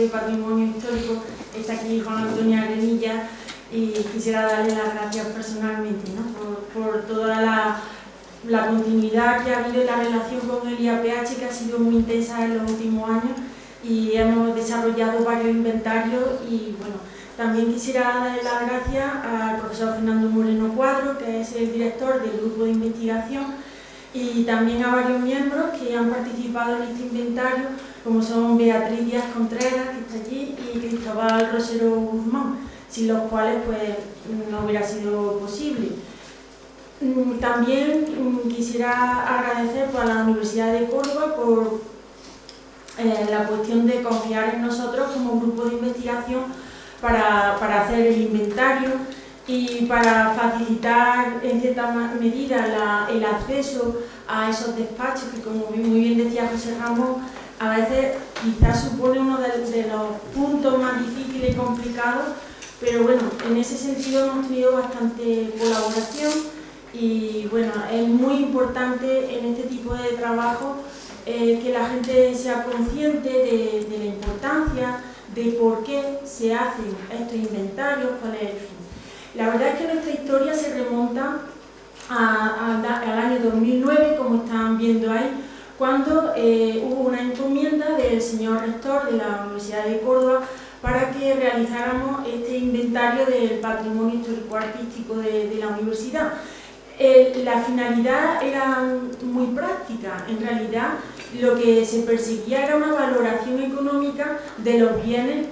de Patrimonio Histórico está aquí Juan Antonio Arenilla y quisiera darle las gracias personalmente, ¿no? por toda la continuidad que ha habido en la relación con el IAPH, que ha sido muy intensa en los últimos años, y hemos desarrollado varios inventarios. Y bueno, también quisiera darle las gracias al profesor Fernando Moreno Cuadro, que es el director del grupo de investigación, y también a varios miembros que han participado en este inventario, como son Beatriz Díaz Contreras, que está allí, y Cristóbal Rosero Guzmán, sin los cuales pues no hubiera sido posible. También quisiera agradecer a la Universidad de Córdoba por la cuestión de confiar en nosotros como grupo de investigación para hacer el inventario y para facilitar en cierta medida el acceso a esos despachos que, como muy bien decía José Ramón, a veces quizás supone uno de los puntos más difíciles y complicados, pero bueno, en ese sentido hemos tenido bastante colaboración. Y bueno, es muy importante en este tipo de trabajo que la gente sea consciente de la importancia, de por qué se hacen estos inventarios, cuál es el fin. La verdad es que nuestra historia se remonta al año 2009, como están viendo ahí, cuando hubo una encomienda del señor rector de la Universidad de Córdoba para que realizáramos este inventario del patrimonio histórico-artístico de la universidad. La finalidad era muy práctica. En realidad lo que se perseguía era una valoración económica de los bienes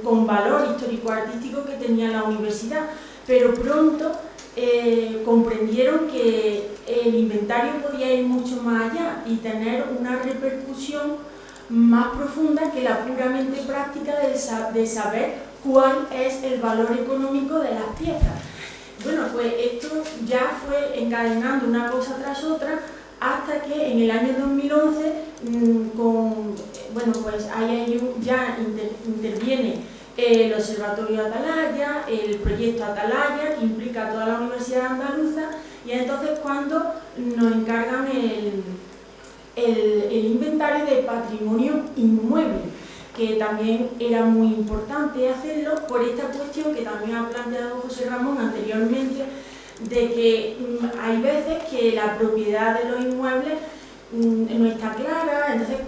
con valor histórico-artístico que tenía la universidad, pero pronto comprendieron que el inventario podía ir mucho más allá y tener una repercusión más profunda que la puramente práctica de saber cuál es el valor económico de las piezas. Bueno, pues esto ya fue encadenando una cosa tras otra hasta que en el año 2011, pues ahí ya interviene el Observatorio Atalaya, el proyecto Atalaya, que implica a toda la Universidad Andaluza, y entonces cuando nos encargan el inventario de patrimonio inmueble, que también era muy importante hacerlo por esta cuestión que también ha planteado José Ramón anteriormente, de que hay veces que la propiedad de los inmuebles no está clara. Entonces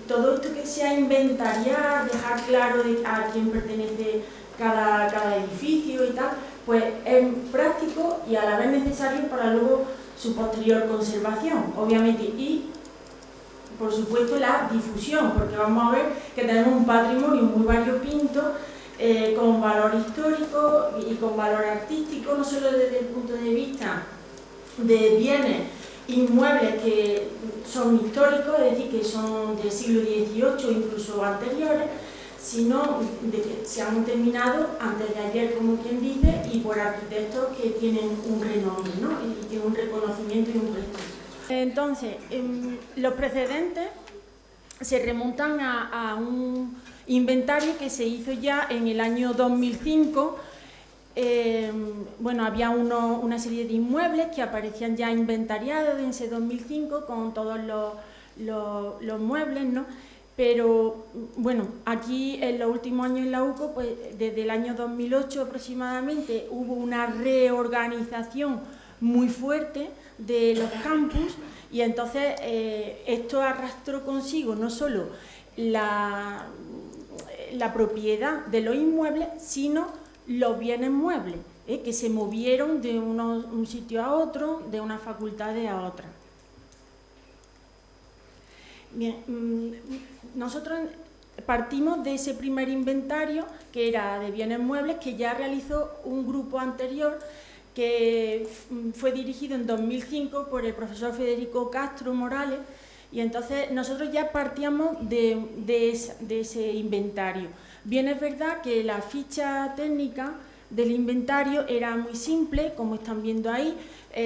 todo esto que sea inventariar, dejar claro a quién pertenece cada edificio y tal, pues es práctico y a la vez necesario para luego su posterior conservación, obviamente, y por supuesto la difusión, porque vamos a ver que tenemos un patrimonio muy variopinto, con valor histórico y con valor artístico, no solo desde el punto de vista de bienes inmuebles que son históricos, es decir, que son del siglo XVIII, incluso anteriores, sino de que se han terminado antes de ayer, como quien dice, y por arquitectos que tienen un renombre, ¿no? Y tienen un reconocimiento y un prestigio. Entonces, los precedentes se remontan a un inventario que se hizo ya en el año 2005. Había una serie de inmuebles que aparecían ya inventariados en ese 2005 con todos los muebles, ¿no? Pero bueno, aquí en los últimos años en la UCO, pues desde el año 2008 aproximadamente, hubo una reorganización muy fuerte de los campus, y entonces esto arrastró consigo no solo la propiedad de los inmuebles, sino los bienes muebles, que se movieron de un sitio a otro, de unas facultades a otra. Bien, nosotros partimos de ese primer inventario, que era de bienes muebles, que ya realizó un grupo anterior, que fue dirigido en 2005 por el profesor Federico Castro Morales, y entonces nosotros ya partíamos de ese inventario. Bien, es verdad que la ficha técnica del inventario era muy simple, como están viendo ahí,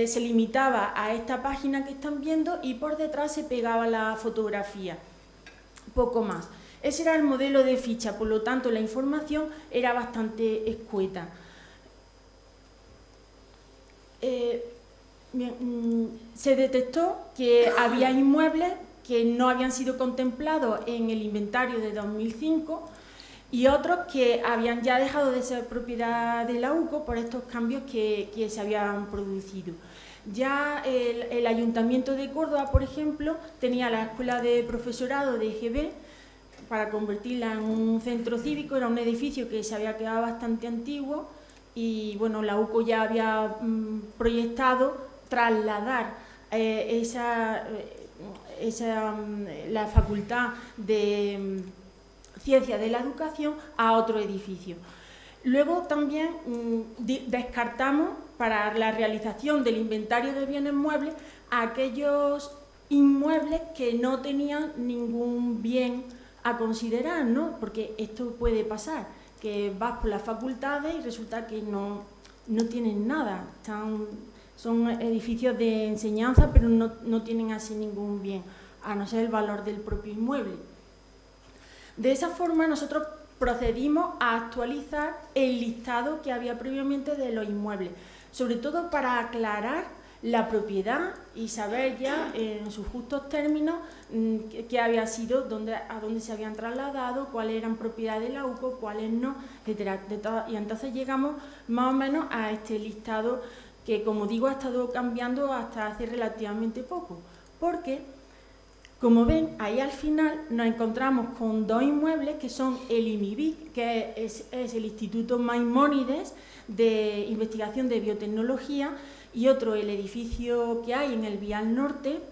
se limitaba a esta página que están viendo y por detrás se pegaba la fotografía, poco más. Ese era el modelo de ficha, por lo tanto la información era bastante escueta. Se detectó que había inmuebles que no habían sido contemplados en el inventario de 2005 y otros que habían ya dejado de ser propiedad de la UCO por estos cambios que se habían producido. Ya el Ayuntamiento de Córdoba, por ejemplo, tenía la Escuela de Profesorado de EGB para convertirla en un centro cívico. Era un edificio que se había quedado bastante antiguo y bueno, la UCO ya había proyectado trasladar la Facultad de Ciencias de la Educación a otro edificio. Luego también descartamos para la realización del inventario de bienes muebles a aquellos inmuebles que no tenían ningún bien a considerar, ¿no? Porque esto puede pasar, que vas por las facultades y resulta que no tienen nada, son edificios de enseñanza, pero no tienen así ningún bien, a no ser el valor del propio inmueble. De esa forma nosotros procedimos a actualizar el listado que había previamente de los inmuebles, sobre todo para aclarar la propiedad y saber ya en sus justos términos qué había sido, a dónde se habían trasladado, cuáles eran propiedad de la UCO, cuáles no, etc. Y entonces llegamos más o menos a este listado que, como digo, ha estado cambiando hasta hace relativamente poco, porque, como ven, ahí al final nos encontramos con dos inmuebles que son el IMIBIC, que es el Instituto Maimónides de Investigación de Biotecnología, y otro, el edificio que hay en el Vial Norte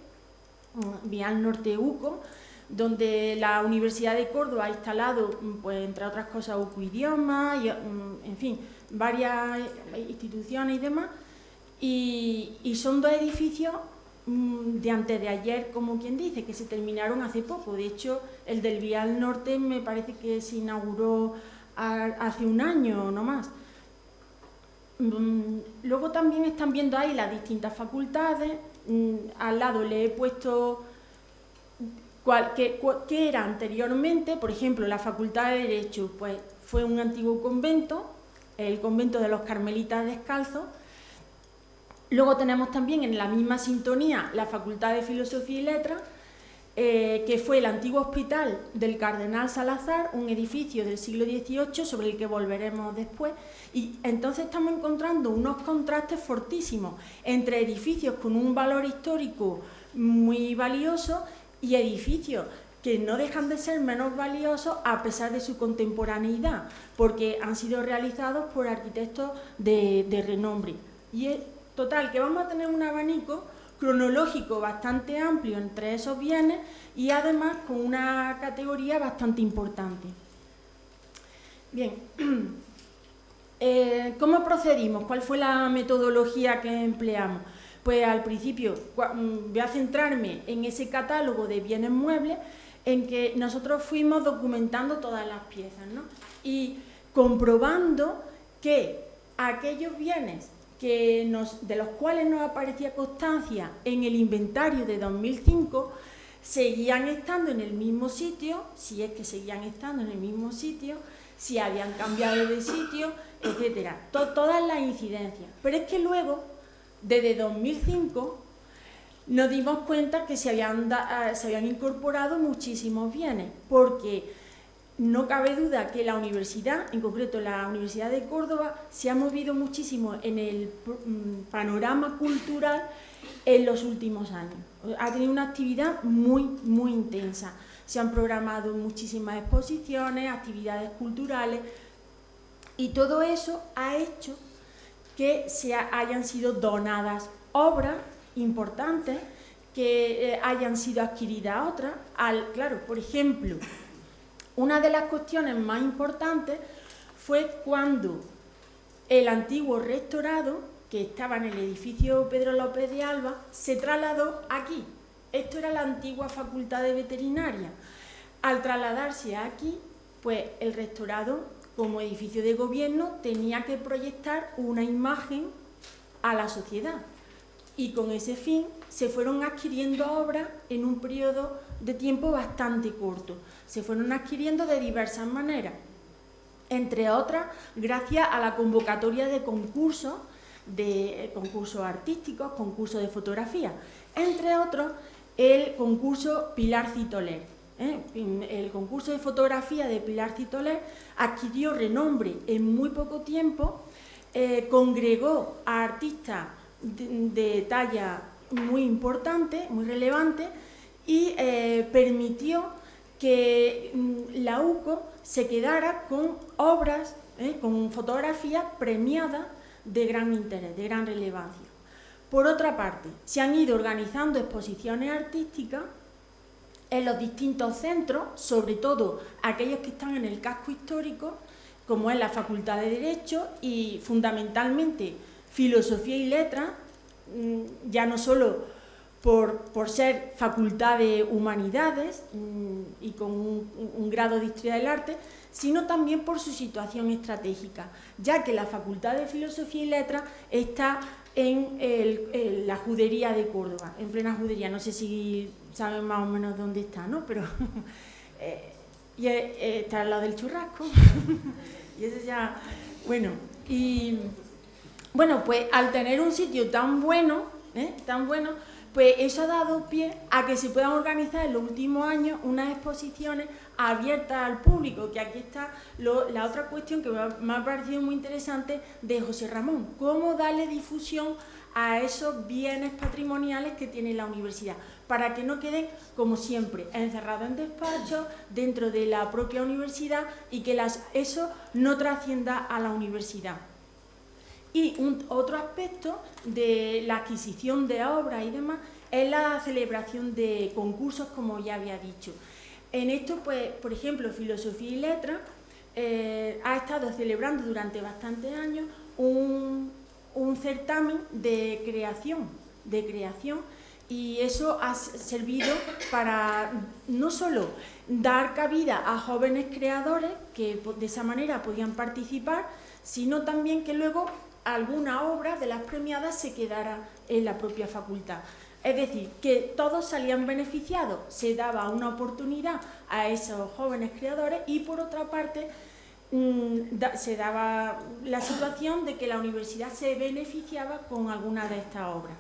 UCO, donde la Universidad de Córdoba ha instalado, pues, entre otras cosas, UCO Idiomas, y, en fin, varias instituciones y demás, y son dos edificios de antes de ayer, como quien dice, que se terminaron hace poco. De hecho, el del Vial Norte me parece que se inauguró hace un año o no más. Luego también están viendo ahí las distintas facultades. Al lado le he puesto qué era anteriormente. Por ejemplo, la Facultad de Derecho, pues fue un antiguo convento, el convento de los Carmelitas Descalzos. Luego tenemos también en la misma sintonía la Facultad de Filosofía y Letras, que fue el antiguo hospital del Cardenal Salazar, un edificio del siglo XVIII sobre el que volveremos después, y entonces estamos encontrando unos contrastes fortísimos entre edificios con un valor histórico muy valioso y edificios que no dejan de ser menos valiosos a pesar de su contemporaneidad, porque han sido realizados por arquitectos de renombre. Y es total que vamos a tener un abanico cronológico bastante amplio entre esos bienes y además con una categoría bastante importante. Bien, ¿cómo procedimos? ¿Cuál fue la metodología que empleamos? Pues al principio voy a centrarme en ese catálogo de bienes muebles en que nosotros fuimos documentando todas las piezas, ¿no? Y comprobando que aquellos bienes de los cuales nos aparecía constancia en el inventario de 2005, seguían estando en el mismo sitio, si es que seguían estando en el mismo sitio, si habían cambiado de sitio, etcétera. Todas las incidencias. Pero es que luego, desde 2005, nos dimos cuenta que se habían incorporado muchísimos bienes, porque no cabe duda que la universidad, en concreto la Universidad de Córdoba, se ha movido muchísimo en el panorama cultural en los últimos años. Ha tenido una actividad muy, muy intensa. Se han programado muchísimas exposiciones, actividades culturales, y todo eso ha hecho que hayan sido donadas obras importantes, que hayan sido adquiridas otras. Claro, por ejemplo, una de las cuestiones más importantes fue cuando el antiguo rectorado, que estaba en el edificio Pedro López de Alba, se trasladó aquí. Esto era la antigua Facultad de Veterinaria. Al trasladarse aquí, pues el rectorado, como edificio de gobierno, tenía que proyectar una imagen a la sociedad. Y con ese fin se fueron adquiriendo obras en un periodo de tiempo bastante corto. Se fueron adquiriendo de diversas maneras, entre otras gracias a la convocatoria de concursos artísticos, concursos de fotografía. Entre otros, el concurso Pilar Citoler. El concurso de fotografía de Pilar Citoler adquirió renombre en muy poco tiempo, congregó a artistas de talla muy importante, muy relevante, y permitió que la UCO se quedara con obras, con fotografías premiadas de gran interés, de gran relevancia. Por otra parte, se han ido organizando exposiciones artísticas en los distintos centros, sobre todo aquellos que están en el casco histórico, como es la Facultad de Derecho y fundamentalmente Filosofía y Letras, ya no solo por ser facultad de humanidades y con un grado de historia del arte, sino también por su situación estratégica, ya que la Facultad de Filosofía y Letras está en la Judería de Córdoba, en plena Judería. No sé si saben más o menos dónde está, ¿no? Pero y está al lado del churrasco. Y eso ya, bueno, y bueno, pues al tener un sitio tan bueno, pues eso ha dado pie a que se puedan organizar en los últimos años unas exposiciones abiertas al público, que aquí está la otra cuestión que me ha parecido muy interesante de José Ramón, cómo darle difusión a esos bienes patrimoniales que tiene la universidad, para que no queden, como siempre, encerrados en despachos, dentro de la propia universidad, y que eso no trascienda a la universidad. Y otro aspecto de la adquisición de obras y demás es la celebración de concursos, como ya había dicho. En esto, pues, por ejemplo, Filosofía y Letras ha estado celebrando durante bastantes años un certamen de creación, y eso ha servido para no solo dar cabida a jóvenes creadores que de esa manera podían participar, sino también que luego alguna obra de las premiadas se quedara en la propia facultad. Es decir, que todos salían beneficiados, se daba una oportunidad a esos jóvenes creadores y por otra parte se daba la situación de que la universidad se beneficiaba con alguna de estas obras.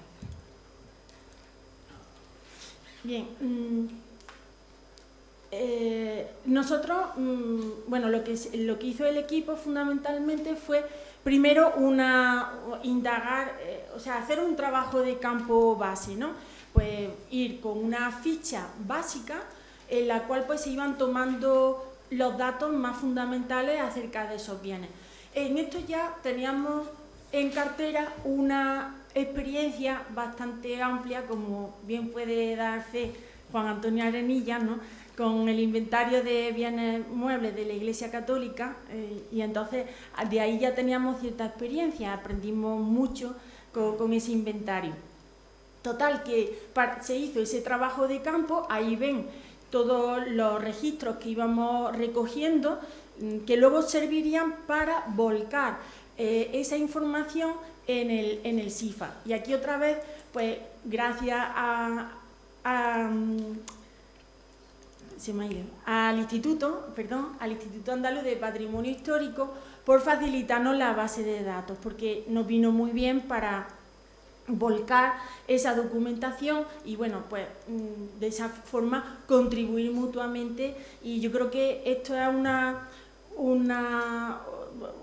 Bien, nosotros, bueno, lo que hizo el equipo fundamentalmente fue primero indagar, o sea, hacer un trabajo de campo base, ¿no? Pues ir con una ficha básica en la cual pues se iban tomando los datos más fundamentales acerca de esos bienes. En esto ya teníamos en cartera una experiencia bastante amplia, como bien puede dar fe Juan Antonio Arenilla, ¿no?, con el inventario de bienes muebles de la Iglesia Católica, y entonces de ahí ya teníamos cierta experiencia, aprendimos mucho con ese inventario. Total, que se hizo ese trabajo de campo, ahí ven todos los registros que íbamos recogiendo, que luego servirían para volcar esa información en el SIFA. Y aquí otra vez, pues gracias al Instituto Andaluz de Patrimonio Histórico por facilitarnos la base de datos, porque nos vino muy bien para volcar esa documentación y bueno, pues de esa forma contribuir mutuamente, y yo creo que esto es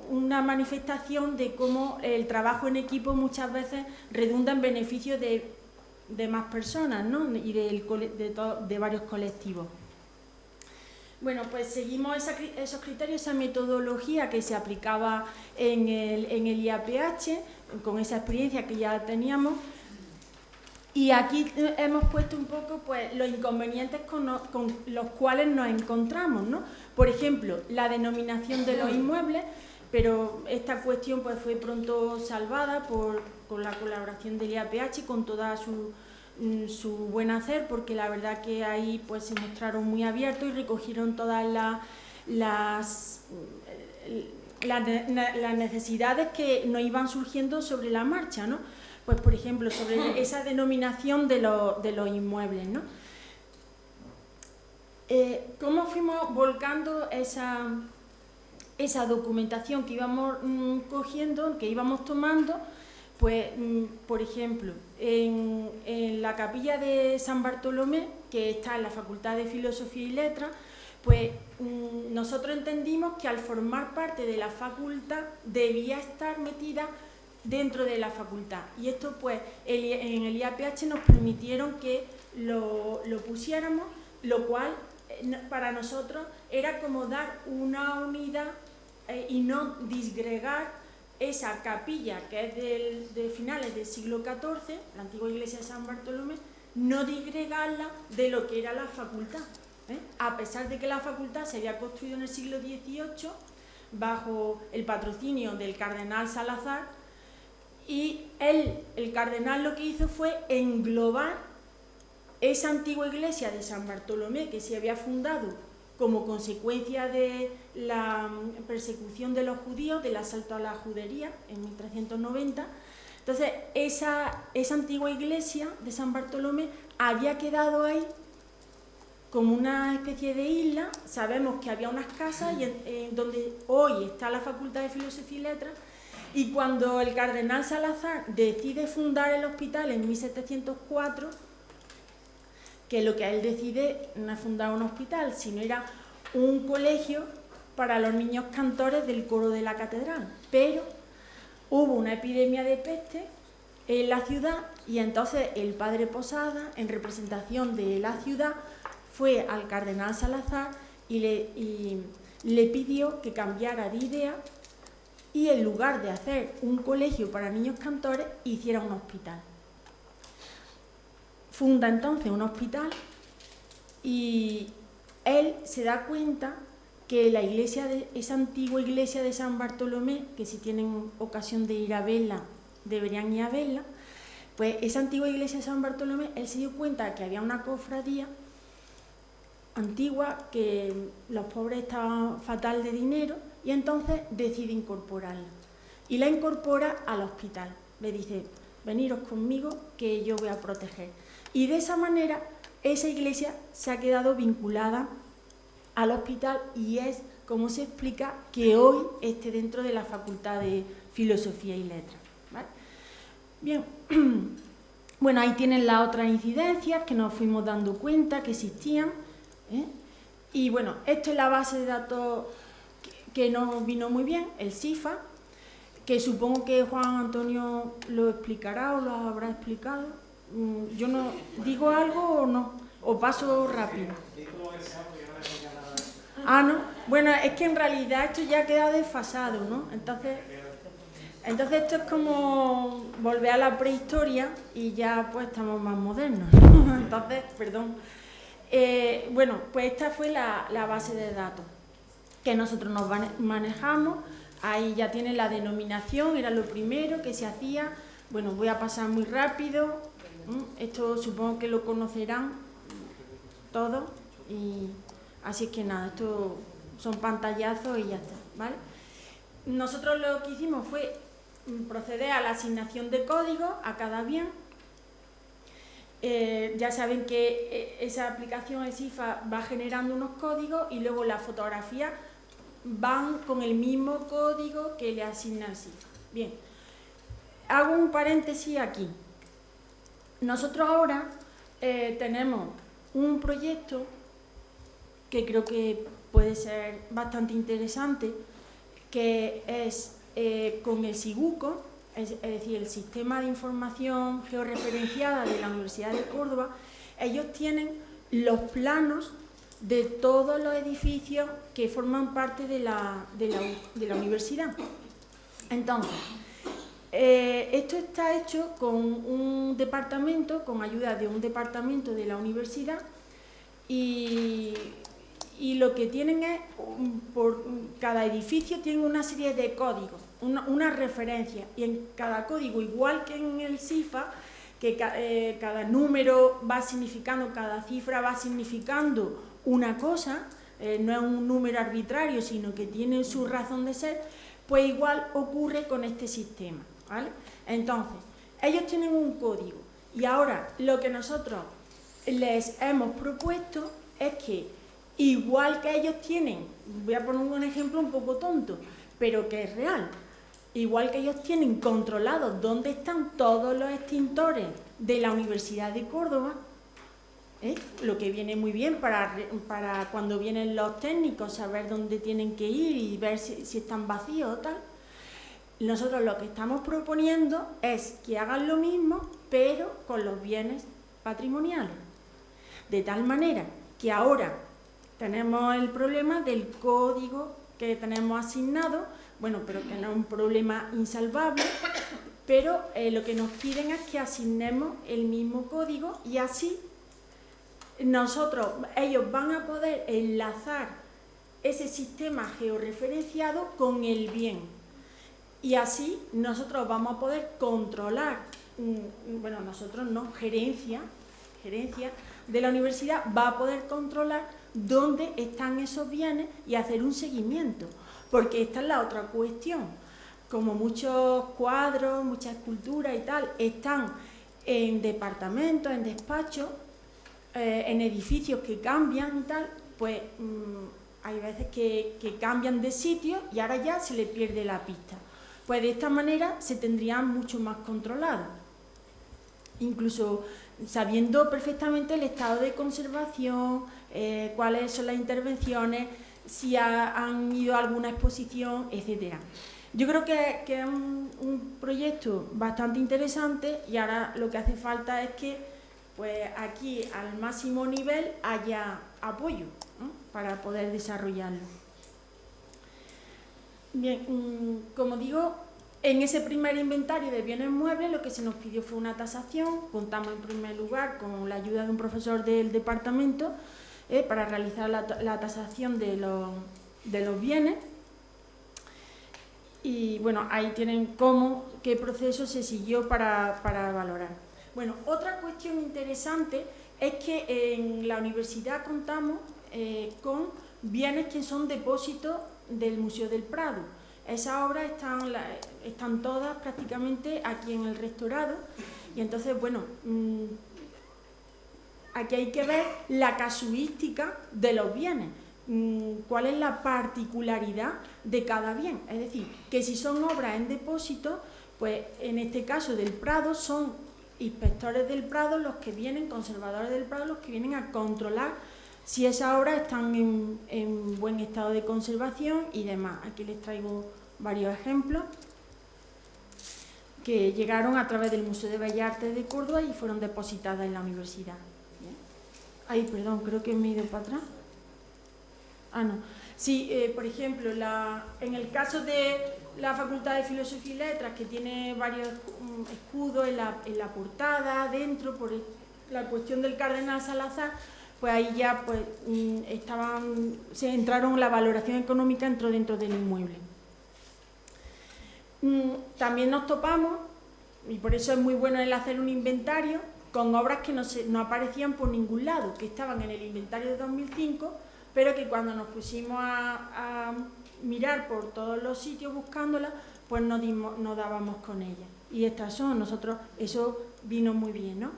una manifestación de cómo el trabajo en equipo muchas veces redunda en beneficio de más personas, ¿no?, y de varios colectivos. Bueno, pues seguimos esos criterios, esa metodología que se aplicaba en el IAPH, con esa experiencia que ya teníamos, y aquí hemos puesto un poco pues los inconvenientes con los cuales nos encontramos, ¿no? Por ejemplo, la denominación de los inmuebles, pero esta cuestión pues fue pronto salvada con la colaboración del IAPH y con toda su buen hacer, porque la verdad que ahí pues se mostraron muy abiertos y recogieron todas las necesidades que nos iban surgiendo sobre la marcha, ¿no? Pues por ejemplo, sobre esa denominación de los inmuebles, ¿no? ¿Cómo fuimos volcando esa documentación que íbamos cogiendo, que íbamos tomando? Pues, por ejemplo, en la capilla de San Bartolomé, que está en la Facultad de Filosofía y Letras, pues nosotros entendimos que al formar parte de la facultad debía estar metida dentro de la facultad, y esto pues en el IAPH nos permitieron que lo pusiéramos, lo cual para nosotros era como dar una unidad y no disgregar esa capilla que es de finales del siglo XIV, la antigua iglesia de San Bartolomé, no disgregarla de lo que era la facultad, a pesar de que la facultad se había construido en el siglo XVIII bajo el patrocinio del cardenal Salazar, y el cardenal lo que hizo fue englobar esa antigua iglesia de San Bartolomé, que se había fundado como consecuencia de la persecución de los judíos, del asalto a la judería en 1390. Entonces, esa antigua iglesia de San Bartolomé había quedado ahí como una especie de isla. Sabemos que había unas casas donde hoy está la Facultad de Filosofía y Letras, y cuando el cardenal Salazar decide fundar el hospital en 1704, que lo que él decide no es fundar un hospital, sino era un colegio para los niños cantores del coro de la catedral. Pero hubo una epidemia de peste en la ciudad, y entonces el padre Posada, en representación de la ciudad, fue al cardenal Salazar y le pidió que cambiara de idea, y en lugar de hacer un colegio para niños cantores, hiciera un hospital. Funda entonces un hospital, y él se da cuenta que la iglesia esa antigua iglesia de San Bartolomé, que si tienen ocasión de ir a verla, deberían ir a verla, pues esa antigua iglesia de San Bartolomé, él se dio cuenta que había una cofradía antigua, que los pobres estaban fatal de dinero, y entonces decide incorporarla. Y la incorpora al hospital. Le dice: veniros conmigo, que yo voy a proteger. Y de esa manera, esa iglesia se ha quedado vinculada al hospital, y es como se explica que hoy esté dentro de la Facultad de Filosofía y Letras, ¿vale? Bien, bueno, ahí tienen las otras incidencias que nos fuimos dando cuenta que existían, y bueno, esto es la base de datos que nos vino muy bien, el SIFA, que supongo que Juan Antonio lo explicará o lo habrá explicado. Yo no digo algo o no, o paso rápido. Ah, no, bueno, es que en realidad esto ya queda desfasado, ¿no? Entonces esto es como volver a la prehistoria, y ya pues estamos más modernos. Entonces, perdón. Bueno, pues esta fue la base de datos que nosotros nos manejamos. Ahí ya tiene la denominación, era lo primero que se hacía. Bueno, voy a pasar muy rápido. Esto supongo que lo conocerán todos, y así es que nada, esto son pantallazos y ya está, ¿vale? Nosotros lo que hicimos fue proceder a la asignación de códigos a cada bien. Ya saben que esa aplicación, el SIFA, va generando unos códigos, y luego las fotografías van con el mismo código que le asigna el SIFA. Bien, hago un paréntesis aquí. Nosotros ahora tenemos un proyecto que creo que puede ser bastante interesante, que es con el SIGUCO, es decir, el Sistema de Información Georreferenciada de la Universidad de Córdoba. Ellos tienen los planos de todos los edificios que forman parte de la universidad. Entonces, esto está hecho con un departamento, con ayuda de un departamento de la universidad, y lo que tienen es, por cada edificio tienen una serie de códigos, una referencia, y en cada código, igual que en el SIFA, que cada número va significando, cada cifra va significando una cosa, no es un número arbitrario, sino que tiene su razón de ser, pues igual ocurre con este sistema, ¿vale? Entonces, ellos tienen un código, y ahora lo que nosotros les hemos propuesto es que, igual que ellos tienen, voy a poner un ejemplo un poco tonto, pero que es real, igual que ellos tienen controlados dónde están todos los extintores de la Universidad de Córdoba, lo que viene muy bien para cuando vienen los técnicos, saber dónde tienen que ir y ver si están vacíos o tal. Nosotros lo que estamos proponiendo es que hagan lo mismo, pero con los bienes patrimoniales. De tal manera que ahora tenemos el problema del código que tenemos asignado, bueno, pero que no es un problema insalvable, pero lo que nos piden es que asignemos el mismo código y así ellos van a poder enlazar ese sistema georreferenciado con el bien. Y así nosotros vamos a poder controlar, bueno, nosotros no, gerencia de la universidad va a poder controlar dónde están esos bienes y hacer un seguimiento. Porque esta es la otra cuestión. Como muchos cuadros, muchas esculturas y tal, están en departamentos, en despachos, en edificios que cambian y tal, pues hay veces que cambian de sitio y ahora ya se le pierde la pista. Pues de esta manera se tendrían mucho más controlados, incluso sabiendo perfectamente el estado de conservación, cuáles son las intervenciones, si han ido a alguna exposición, etcétera. Yo creo que es un proyecto bastante interesante y ahora lo que hace falta es que pues aquí al máximo nivel haya apoyo, ¿no?, para poder desarrollarlo. Bien, como digo, en ese primer inventario de bienes muebles lo que se nos pidió fue una tasación. Contamos en primer lugar con la ayuda de un profesor del departamento para realizar la tasación de los bienes. Y bueno, ahí tienen qué proceso se siguió para valorar. Bueno, otra cuestión interesante es que en la universidad contamos con bienes que son depósitos del Museo del Prado. Esas obras están todas prácticamente aquí en el rectorado y entonces, bueno, aquí hay que ver la casuística de los bienes, cuál es la particularidad de cada bien. Es decir, que si son obras en depósito, pues en este caso del Prado son inspectores del Prado los que vienen, conservadores del Prado los que vienen a controlar si esas obras están en buen estado de conservación y demás. Aquí les traigo varios ejemplos que llegaron a través del Museo de Bellas Artes de Córdoba y fueron depositadas en la universidad. ¿Bien? Ay, perdón, creo que me he ido para atrás. Ah, no. Sí, por ejemplo, en el caso de la Facultad de Filosofía y Letras, que tiene varios escudos en la portada, dentro, por la cuestión del Cardenal Salazar, pues ahí ya pues, se entraron, la valoración económica entró dentro del inmueble. También nos topamos, y por eso es muy bueno el hacer un inventario, con obras que no aparecían por ningún lado, que estaban en el inventario de 2005, pero que cuando nos pusimos a mirar por todos los sitios buscándolas, pues no dábamos con ellas. Y estas son, eso vino muy bien, ¿no?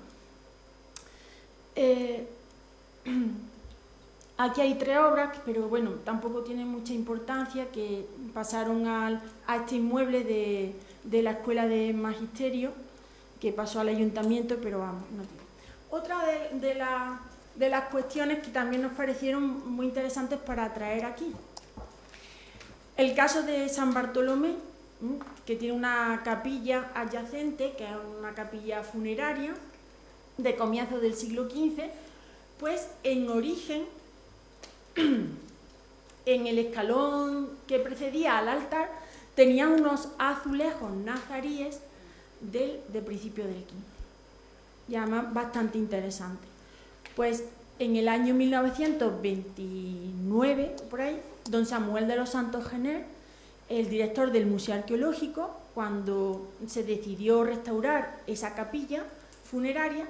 Aquí hay 3 obras, pero bueno, tampoco tienen mucha importancia, que pasaron a este inmueble de la Escuela de Magisterio, que pasó al Ayuntamiento, pero vamos, no tiene. Otra de las cuestiones que también nos parecieron muy interesantes para traer aquí. El caso de San Bartolomé, que tiene una capilla adyacente, que es una capilla funeraria, de comienzos del siglo XV, pues en origen, en el escalón que precedía al altar, tenía unos azulejos nazaríes de principio del XV. Y además bastante interesante. Pues en el año 1929, por ahí, don Samuel de los Santos Gener, el director del Museo Arqueológico, cuando se decidió restaurar esa capilla funeraria,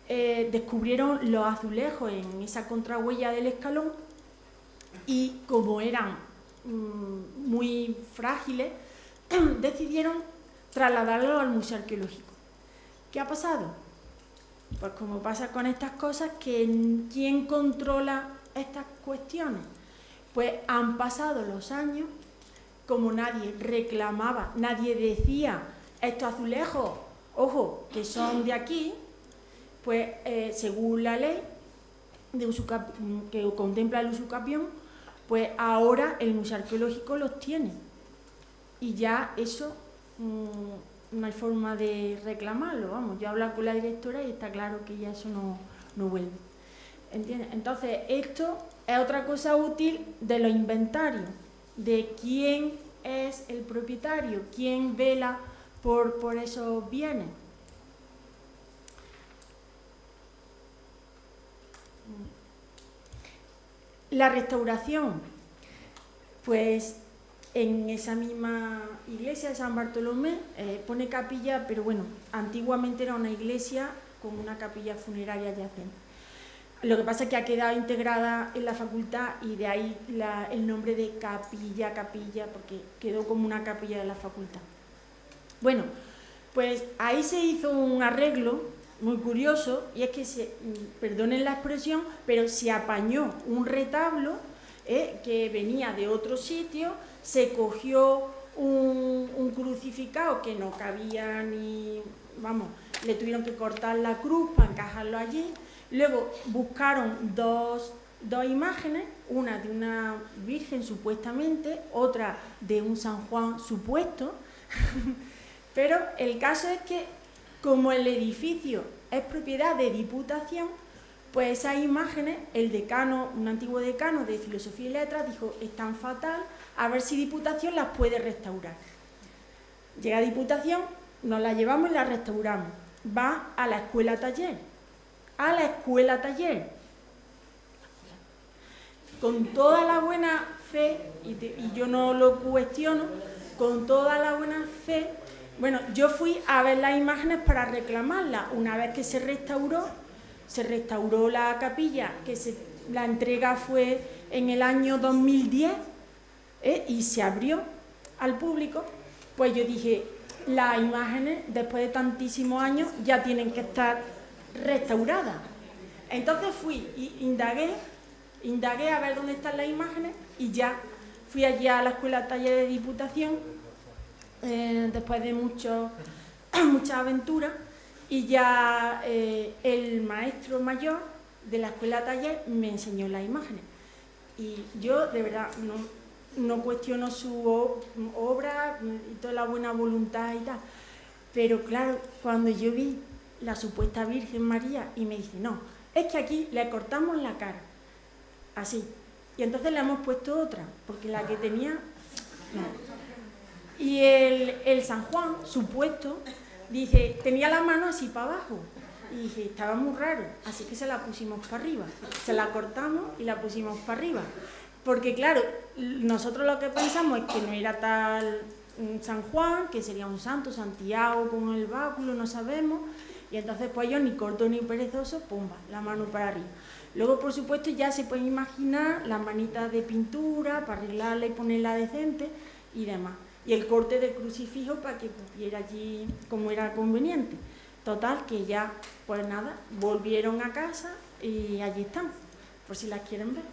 descubrieron los azulejos en esa contrahuella del escalón y como eran muy frágiles, decidieron trasladarlos al Museo Arqueológico. ¿Qué ha pasado? Pues como pasa con estas cosas, ¿quién controla estas cuestiones? Pues han pasado los años, como nadie reclamaba, nadie decía, estos azulejos ojo, que son de aquí, pues según la ley que contempla el usucapión, pues ahora el Museo Arqueológico los tiene. Y ya eso no hay forma de reclamarlo, vamos. Yo he hablado con la directora y está claro que ya eso no vuelve. ¿Entiendes? Entonces, esto es otra cosa útil de los inventarios, de quién es el propietario, quién vela por esos bienes. La restauración, pues en esa misma iglesia de San Bartolomé pone capilla, pero bueno, antiguamente era una iglesia con una capilla funeraria adyacente. Lo que pasa es que ha quedado integrada en la facultad y de ahí el nombre de capilla, porque quedó como una capilla de la facultad. Bueno, pues ahí se hizo un arreglo muy curioso, y es que, perdonen la expresión, pero se apañó un retablo que venía de otro sitio, se cogió un crucificado que no cabía ni, vamos, le tuvieron que cortar la cruz para encajarlo allí. Luego buscaron dos imágenes, una de una virgen supuestamente, otra de un San Juan supuesto, pero el caso es que como el edificio es propiedad de Diputación, pues esas imágenes, el decano, un antiguo decano de Filosofía y Letras, dijo, están fatal, a ver si Diputación las puede restaurar. Llega a Diputación, nos la llevamos y la restauramos. Va a la escuela taller. A la escuela taller. Con toda la buena fe, y yo no lo cuestiono, con toda la buena fe, bueno, yo fui a ver las imágenes para reclamarlas. Una vez que se restauró la capilla, que la entrega fue en el año 2010 y se abrió al público, pues yo dije, las imágenes, después de tantísimos años, ya tienen que estar restauradas. Entonces fui y indagué a ver dónde están las imágenes y ya fui allí a la escuela taller de Diputación, después de muchas aventuras, y ya el maestro mayor de la escuela taller me enseñó las imágenes. Y yo, de verdad, no cuestiono su obra y toda la buena voluntad y tal, pero claro, cuando yo vi la supuesta Virgen María y me dice, no, es que aquí le cortamos la cara, así, y entonces le hemos puesto otra, porque la que tenía, no. Y el San Juan, supuesto, dice, tenía la mano así para abajo. Y dije, estaba muy raro, así que se la pusimos para arriba. Se la cortamos y la pusimos para arriba. Porque claro, nosotros lo que pensamos es que no era tal San Juan, que sería un santo, Santiago con el báculo, no sabemos. Y entonces pues yo, ni corto ni perezoso, pumba, la mano para arriba. Luego, por supuesto, ya se pueden imaginar las manitas de pintura para arreglarla y ponerla decente y demás. Y el corte del crucifijo para que cupiera allí como era conveniente. Total, que ya, pues nada, volvieron a casa y allí están, por si las quieren ver.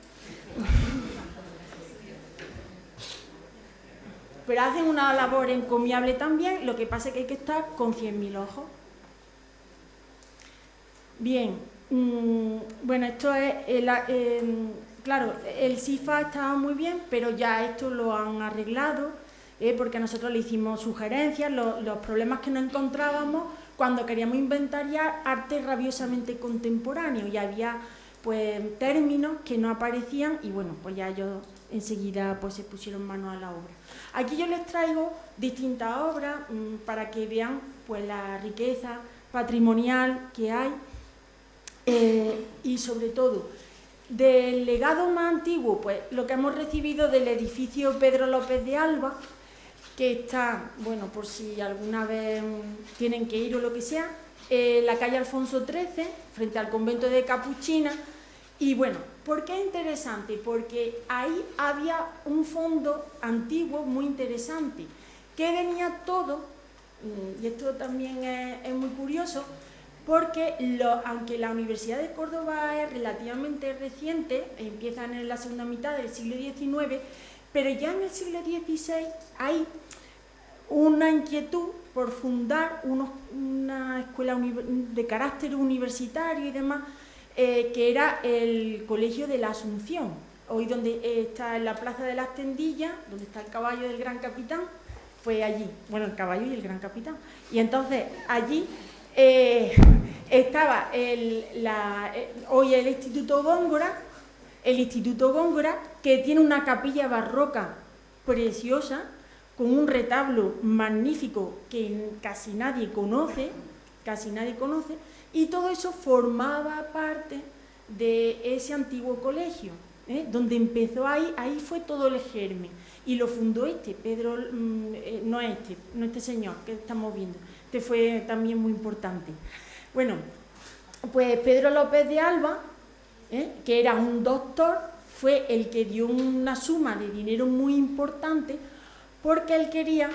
Pero hacen una labor encomiable también, lo que pasa es que hay que estar con 100.000 ojos. Bien, bueno, esto es, claro, el SIFA estaba muy bien, pero ya esto lo han arreglado, porque nosotros le hicimos sugerencias, los problemas que nos encontrábamos cuando queríamos inventariar arte rabiosamente contemporáneo, y había pues términos que no aparecían y bueno, pues ya ellos enseguida pues se pusieron manos a la obra. Aquí yo les traigo distintas obras para que vean pues la riqueza patrimonial que hay, y sobre todo del legado más antiguo, pues lo que hemos recibido del edificio Pedro López de Alba, que está, bueno, por si alguna vez tienen que ir o lo que sea, la calle Alfonso XIII, frente al convento de Capuchina. Y bueno, ¿por qué es interesante? Porque ahí había un fondo antiguo muy interesante, que venía todo, y esto también es muy curioso, porque aunque la Universidad de Córdoba es relativamente reciente, empieza en la segunda mitad del siglo XIX, pero ya en el siglo XVI hay una inquietud por fundar una escuela de carácter universitario y demás, que era el Colegio de la Asunción, hoy donde está en la Plaza de las Tendillas, donde está el caballo del Gran Capitán, fue allí, bueno, el caballo y el Gran Capitán, y entonces allí estaba hoy el Instituto Góngora, que tiene una capilla barroca preciosa, con un retablo magnífico que casi nadie conoce, y todo eso formaba parte de ese antiguo colegio, donde empezó ahí fue todo el germen, y lo fundó Pedro, no este señor que estamos viendo, fue también muy importante. Bueno, pues Pedro López de Alba, que era un doctor, fue el que dio una suma de dinero muy importante, porque él quería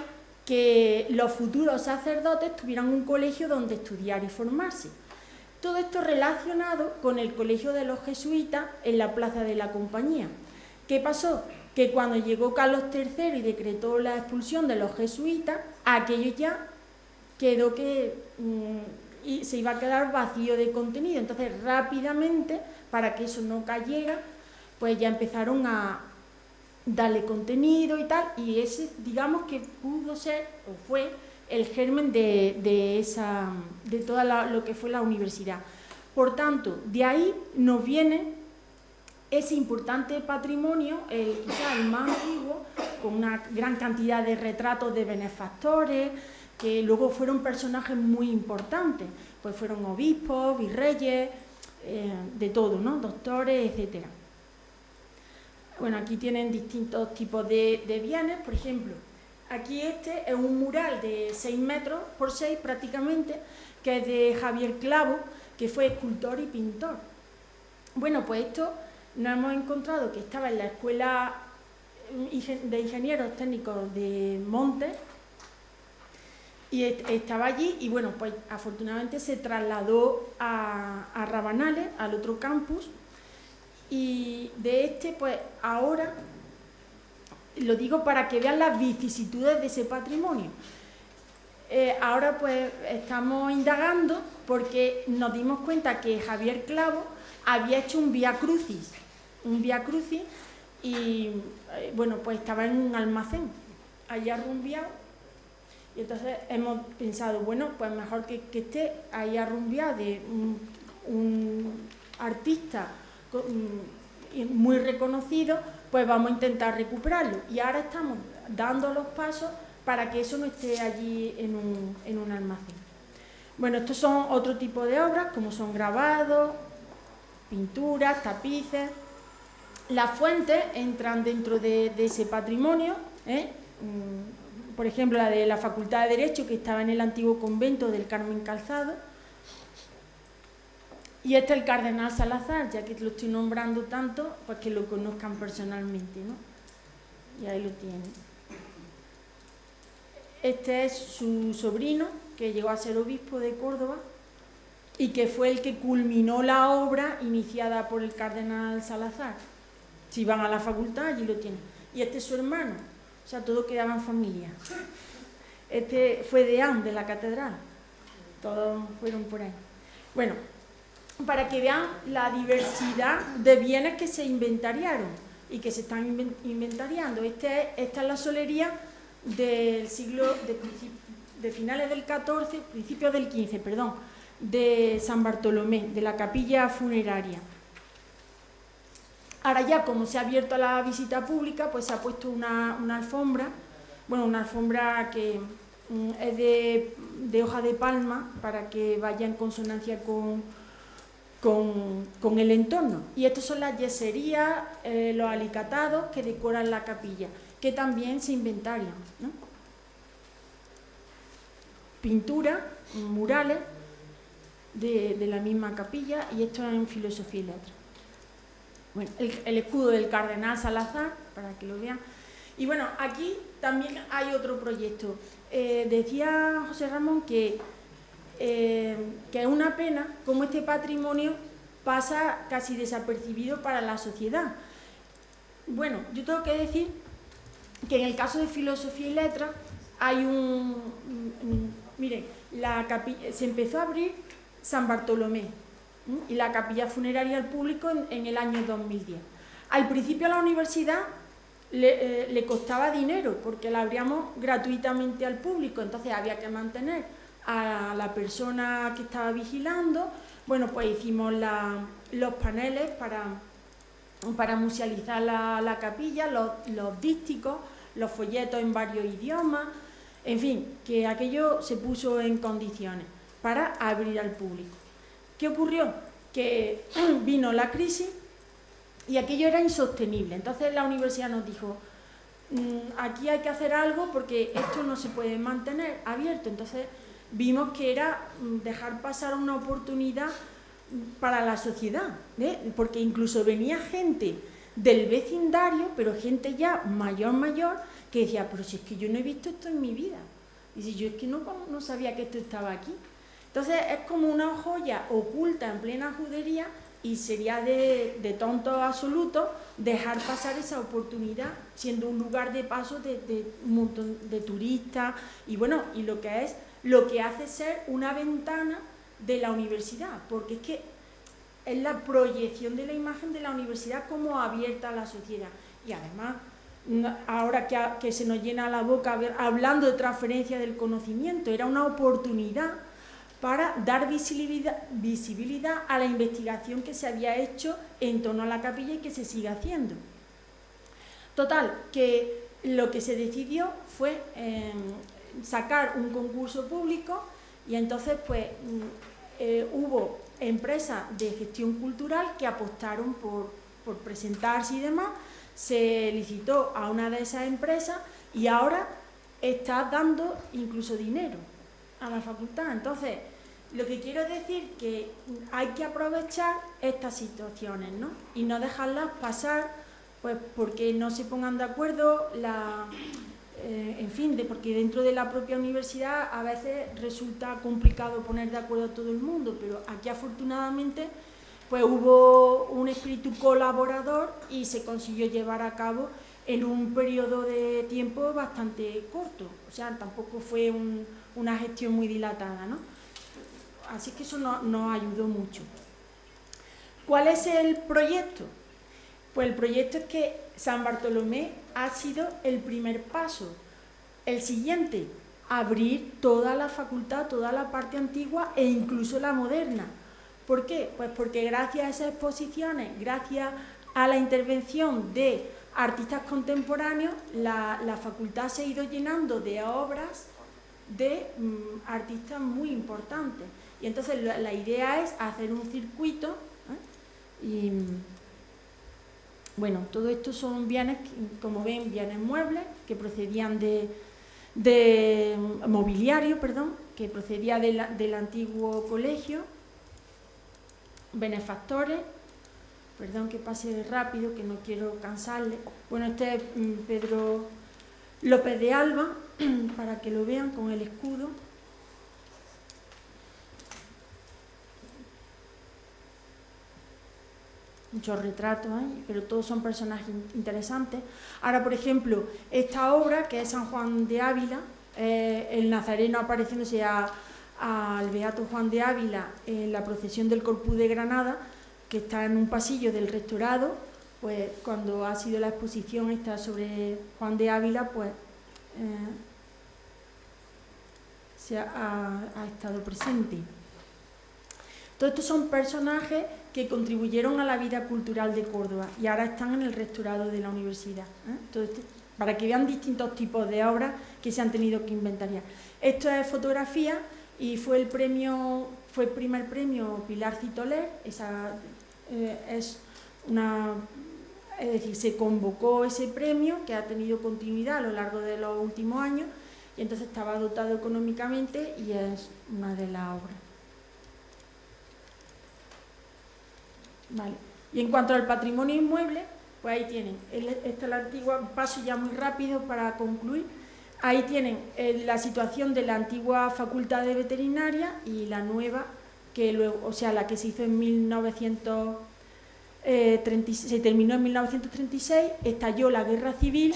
que los futuros sacerdotes tuvieran un colegio donde estudiar y formarse. Todo esto relacionado con el colegio de los jesuitas en la Plaza de la Compañía. ¿Qué pasó? Que cuando llegó Carlos III y decretó la expulsión de los jesuitas, aquello ya quedó y se iba a quedar vacío de contenido. Entonces, rápidamente, para que eso no cayera, pues ya empezaron a darle contenido y tal, y ese, digamos que pudo ser, o fue, el germen de toda lo que fue la universidad. Por tanto, de ahí nos viene ese importante patrimonio, quizá el más antiguo, con una gran cantidad de retratos de benefactores, que luego fueron personajes muy importantes, pues fueron obispos, virreyes, de todo, ¿no? Doctores, etcétera. Bueno, aquí tienen distintos tipos de bienes, por ejemplo, aquí este es un mural de 6 metros por 6 prácticamente, que es de Javier Clavo, que fue escultor y pintor. Bueno, pues esto nos hemos encontrado que estaba en la Escuela de Ingenieros Técnicos de Montes, y estaba allí, y bueno, pues afortunadamente se trasladó a Rabanales, al otro campus, y de pues ahora, lo digo para que vean las vicisitudes de ese patrimonio. Ahora pues estamos indagando porque nos dimos cuenta que Javier Clavo había hecho un Vía Crucis, y bueno, pues estaba en un almacén, allí arrumbiado, y entonces hemos pensado, bueno, pues mejor que esté ahí arrumbiado de un artista muy reconocido, pues vamos a intentar recuperarlo, y ahora estamos dando los pasos para que eso no esté allí en un almacén. Bueno, estos son otro tipo de obras, como son grabados, pinturas, tapices. Las fuentes entran dentro de ese patrimonio, por ejemplo la de la Facultad de Derecho, que estaba en el antiguo convento del Carmen Calzado, y este es el Cardenal Salazar, ya que lo estoy nombrando tanto, pues que lo conozcan personalmente, ¿no? Y ahí lo tienen. Este es su sobrino, que llegó a ser obispo de Córdoba y que fue el que culminó la obra iniciada por el Cardenal Salazar. Si van a la facultad, allí lo tienen. Y este es su hermano, o sea, todo quedaba en familia. Este fue deán de la catedral, todos fueron por ahí. Bueno, para que vean la diversidad de bienes que se inventariaron y que se están inventariando. Esta es la solería del siglo, de finales del XIV, principios del XV, perdón, de San Bartolomé, de la capilla funeraria. Ahora ya, como se ha abierto a la visita pública, pues se ha puesto una alfombra, bueno, una alfombra que es de hoja de palma, para que vaya en consonancia con el entorno. Y estas son las yeserías, los alicatados que decoran la capilla, que también se inventarian, ¿no? Pinturas, murales de la misma capilla, y esto es en Filosofía y Letras. Bueno, el escudo del Cardenal Salazar, para que lo vean. Y bueno, aquí también hay otro proyecto. Decía José Ramón que es una pena cómo este patrimonio pasa casi desapercibido para la sociedad. Bueno, yo tengo que decir que en el caso de Filosofía y Letras hay miren, se empezó a abrir San Bartolomé y la capilla funeraria al público en el año 2010. Al principio a la universidad le costaba dinero porque la abríamos gratuitamente al público, entonces había que mantener a la persona que estaba vigilando. Bueno, pues hicimos los paneles para musealizar la capilla, los dísticos, los folletos en varios idiomas, en fin, que aquello se puso en condiciones para abrir al público. ¿Qué ocurrió? Que vino la crisis y aquello era insostenible. Entonces la universidad nos dijo, aquí hay que hacer algo porque esto no se puede mantener abierto. Entonces vimos que era dejar pasar una oportunidad para la sociedad, porque incluso venía gente del vecindario, pero gente ya mayor, que decía, pero si es que yo no he visto esto en mi vida, y si yo es que no sabía que esto estaba aquí. Entonces es como una joya oculta en plena judería y sería de tonto absoluto dejar pasar esa oportunidad, siendo un lugar de paso de un montón de turistas, y bueno, y lo que hace ser una ventana de la universidad, porque es que es la proyección de la imagen de la universidad como abierta a la sociedad. Y además, ahora que se nos llena la boca hablando de transferencia del conocimiento, era una oportunidad para dar visibilidad a la investigación que se había hecho en torno a la capilla y que se sigue haciendo. Total, que lo que se decidió fue sacar un concurso público y entonces pues hubo empresas de gestión cultural que apostaron por presentarse y demás. Se licitó a una de esas empresas y ahora está dando incluso dinero a la facultad. Entonces, lo que quiero decir que hay que aprovechar estas situaciones, ¿no? Y no dejarlas pasar, pues porque no se pongan de acuerdo en fin, porque dentro de la propia universidad a veces resulta complicado poner de acuerdo a todo el mundo, pero aquí afortunadamente pues hubo un espíritu colaborador y se consiguió llevar a cabo en un periodo de tiempo bastante corto, o sea, tampoco fue una gestión muy dilatada, ¿no? Así que eso nos ayudó mucho. ¿Cuál es el proyecto? Pues el proyecto es que San Bartolomé ha sido el primer paso. El siguiente, abrir toda la facultad, toda la parte antigua e incluso la moderna. ¿Por qué? Pues porque gracias a esas exposiciones, gracias a la intervención de artistas contemporáneos, la facultad se ha ido llenando de obras de artistas muy importantes. Y entonces la idea es hacer un circuito, y bueno, todo esto son bienes, como ven, bienes muebles que procedían de mobiliario, perdón, que procedía del antiguo colegio, benefactores, perdón que pase rápido, que no quiero cansarle. Bueno, este es Pedro López de Alba, para que lo vean con el escudo. Muchos retratos, pero todos son personajes interesantes. Ahora, por ejemplo, esta obra, que es San Juan de Ávila, el nazareno apareciéndose al beato Juan de Ávila en la procesión del Corpus de Granada, que está en un pasillo del rectorado, pues cuando ha sido la exposición esta sobre Juan de Ávila, pues ha estado presente. Todos estos son personajes que contribuyeron a la vida cultural de Córdoba y ahora están en el rectorado de la universidad. Para que vean distintos tipos de obras que se han tenido que inventariar. Esto es fotografía y fue el primer premio Pilar Citoler. Es decir, se convocó ese premio que ha tenido continuidad a lo largo de los últimos años y entonces estaba dotado económicamente y es una de las obras. Vale. Y en cuanto al patrimonio inmueble, pues ahí tienen, esta es la antigua, paso ya muy rápido para concluir, ahí tienen la situación de la antigua Facultad de Veterinaria y la nueva, que luego, o sea, la que se hizo en 1936, se terminó en 1936, estalló la Guerra Civil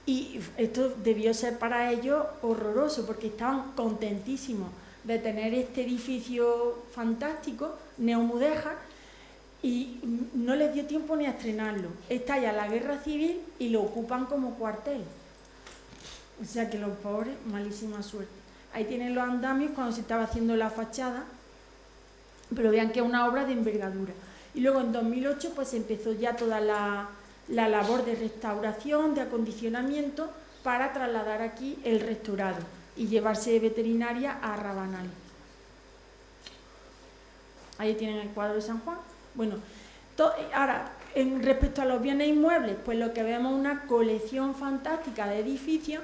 Y esto debió ser para ellos horroroso, porque estaban contentísimos de tener este edificio fantástico, neomudéjar, y no les dio tiempo ni a estrenarlo. Estalla la guerra civil y lo ocupan como cuartel. O sea que los pobres, malísima suerte. Ahí tienen los andamios cuando se estaba haciendo la fachada, pero vean que es una obra de envergadura. Y luego en 2008 pues empezó ya toda la labor de restauración, de acondicionamiento, para trasladar aquí el rectorado y llevarse veterinaria a Rabanal. Ahí tienen el cuadro de San Juan. Bueno, ahora, respecto a los bienes inmuebles, pues lo que vemos es una colección fantástica de edificios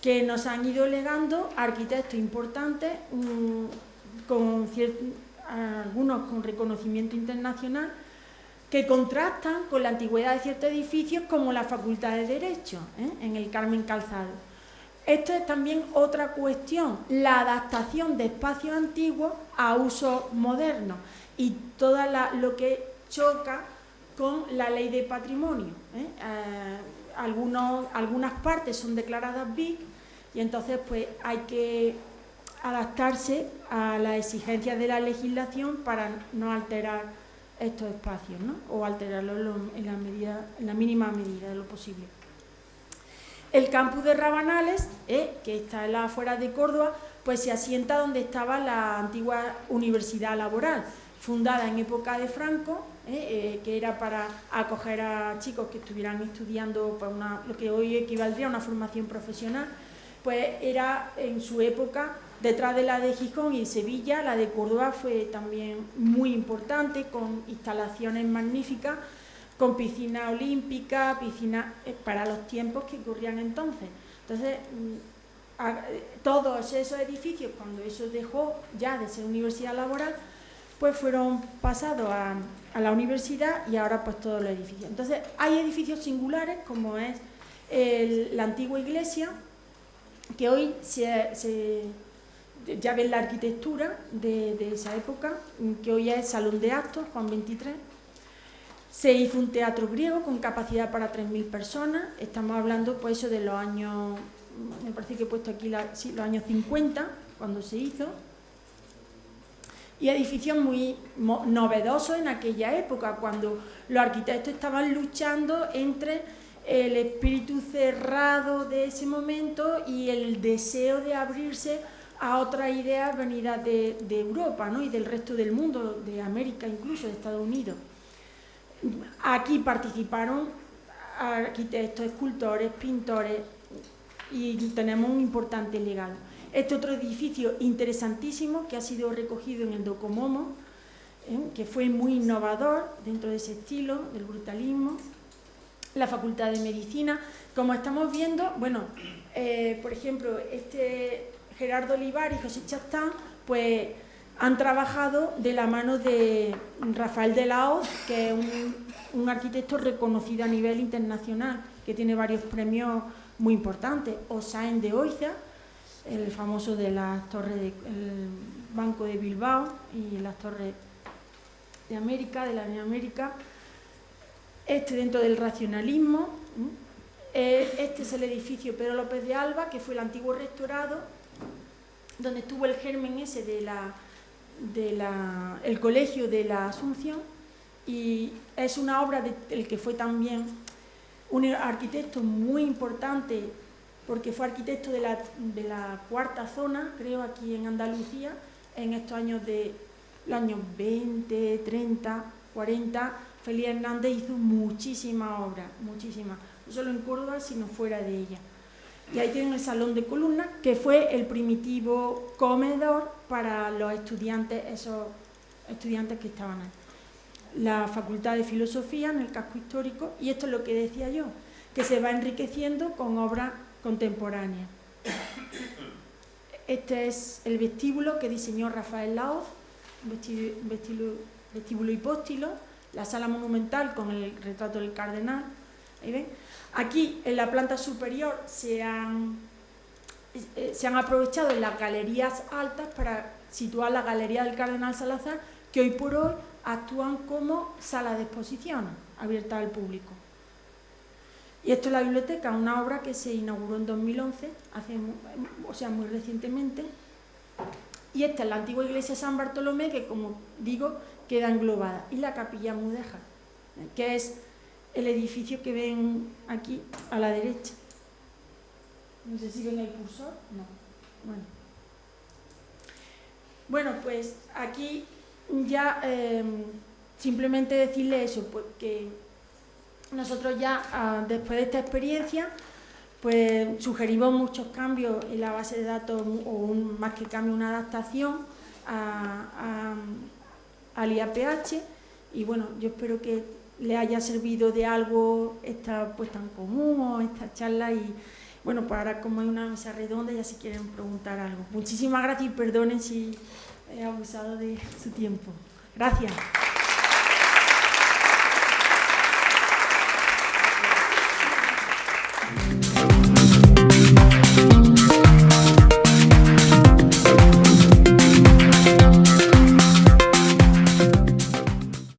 que nos han ido legando arquitectos importantes, algunos con reconocimiento internacional, que contrastan con la antigüedad de ciertos edificios como la Facultad de Derecho, en el Carmen Calzado. Esto es también otra cuestión, la adaptación de espacios antiguos a usos modernos y todo lo que choca con la ley de patrimonio. Algunas partes son declaradas BIC y entonces pues hay que adaptarse a las exigencias de la legislación para no alterar estos espacios, ¿no? O alterarlos en la mínima medida de lo posible. El campus de Rabanales, que está en las afueras de Córdoba, pues se asienta donde estaba la antigua Universidad Laboral, fundada en época de Franco, que era para acoger a chicos que estuvieran estudiando pues lo que hoy equivaldría a una formación profesional. Pues era en su época, detrás de la de Gijón y Sevilla, la de Córdoba fue también muy importante, con instalaciones magníficas, con piscina olímpica, piscina para los tiempos que ocurrían entonces. Entonces, todos esos edificios, cuando eso dejó ya de ser universidad laboral, pues fueron pasados a la universidad y ahora pues todos los edificios. Entonces, hay edificios singulares, como es la antigua iglesia, que hoy ya ven la arquitectura de esa época, que hoy es Salón de Actos, Juan 23. Se hizo un teatro griego con capacidad para 3.000 personas, estamos hablando pues eso de los años, me parece que he puesto aquí los años 50, cuando se hizo, y edificios muy novedosos en aquella época, cuando los arquitectos estaban luchando entre el espíritu cerrado de ese momento y el deseo de abrirse a otras ideas venidas de Europa, ¿no? Y del resto del mundo, de América incluso, de Estados Unidos. Aquí participaron arquitectos, escultores, pintores y tenemos un importante legado. Este otro edificio interesantísimo que ha sido recogido en el Docomomo, que fue muy innovador dentro de ese estilo, del brutalismo, la Facultad de Medicina. Como estamos viendo, bueno, por ejemplo, Gerardo Olivar y José Chastán, pues han trabajado de la mano de Rafael de la Hoz, que es un arquitecto reconocido a nivel internacional, que tiene varios premios muy importantes, o Sáenz de Oiza, el famoso de las torres del Banco de Bilbao y las torres de América, de la Avenida América. Dentro del racionalismo, este es el edificio Pedro López de Alba, que fue el antiguo rectorado, donde estuvo el germen ese el colegio de la Asunción, y es una obra del que fue también un arquitecto muy importante, porque fue arquitecto de la cuarta zona, creo, aquí en Andalucía, en estos años los años 20, 30, 40, Félix Hernández hizo muchísimas obras, muchísimas, no solo en Córdoba, sino fuera de ella. Y ahí tienen el salón de columnas, que fue el primitivo comedor para los estudiantes, esos estudiantes que estaban ahí. La Facultad de Filosofía en el casco histórico, y esto es lo que decía yo, que se va enriqueciendo con obras contemporáneas. Este es el vestíbulo que diseñó Rafael Lahoz, vestíbulo hipóstilo, la sala monumental con el retrato del cardenal. Ahí ven. Aquí en la planta superior se han aprovechado en las galerías altas para situar la galería del Cardenal Salazar, que hoy por hoy actúan como sala de exposición abierta al público. Y esto es la biblioteca, una obra que se inauguró en 2011, muy recientemente. Y esta es la antigua iglesia de San Bartolomé, que como digo, queda englobada. Y la capilla mudéjar, que es el edificio que ven aquí a la derecha. No sé si ven el cursor. No. Bueno, pues aquí ya simplemente decirle eso, pues que nosotros ya después de esta experiencia pues sugerimos muchos cambios en la base de datos, o más que cambio, una adaptación al IAPH, y bueno, yo espero que le haya servido de algo esta puesta en común o esta charla. Y bueno, pues ahora, como hay una mesa redonda, ya si quieren preguntar algo. Muchísimas gracias y perdonen si he abusado de su tiempo. Gracias.